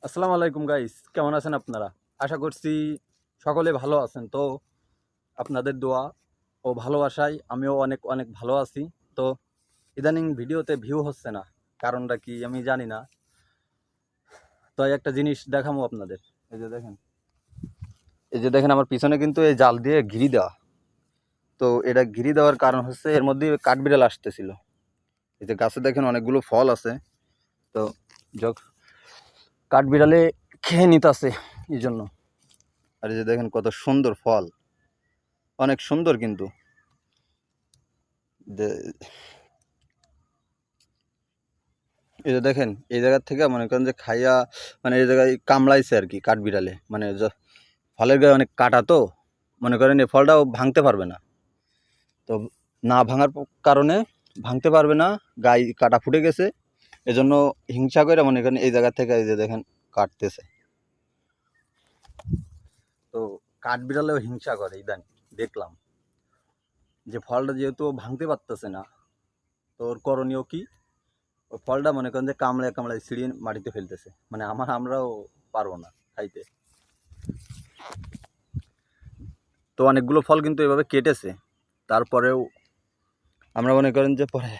আসসালামু আলাইকুম গাইস, কেমন আছেন আপনারা? আশা করছি সকলে ভালো আছেন। তো আপনাদের দোয়া ও ভালোবাসায় আমিও অনেক অনেক ভালো আছি। তো ইদানিং ভিডিওতে ভিউ হচ্ছে না, কারণটা কি আমি জানি না। তো একটা জিনিস দেখাবো আপনাদের। এই যে দেখেন, আমার পিছনে কিন্তু এই জাল দিয়ে ঘিরি দেওয়া। তো এটা ঘিরি দেওয়ার কারণ হচ্ছে এর মধ্যে কাঠবিড়াল আসতেছিল। এই যে গাছে দেখেন অনেকগুলো ফল আছে। তো কাঠবিড়ালে খেয়ে নিতেছে এই জন্য। আর এই যে দেখেন কত সুন্দর ফল, অনেক সুন্দর কিন্তু। যে- এই যে দেখেন, এই জায়গার থেকে মনে করেন যে খাইয়া, মানে এই জায়গায় কামড়াইছে আর কি কাঠবিড়ালে। মানে ফলের গায়ে অনেক কাটা, তো মনে করেন এই ফলটাও ভাঙতে পারবে না। তো না ভাঙার কারণে, ভাঙতে পারবে না, গায়ে কাটা ফুটে গেছে। এজন্য হিংসা করে মনে করেন এই জায়গা থেকে এই যে দেখেন কাটতেছে। তো কাঠবিড়ালেও হিংসা করে ইদানিং দেখলাম, যে ফলটা যেহেতু ও ভাঙতে পারতেছে না, তো ওর করণীয় কি, ওই ফলটা মনে করেন যে কামড়ায় কামড়ায় ছিঁড়িয়ে মাটিতে ফেলতেছে। মানে আমরাও পারবো না খাইতে। তো অনেকগুলো ফল কিন্তু এভাবে কেটেছে, তারপরেও আমরা মনে করেন যে পরে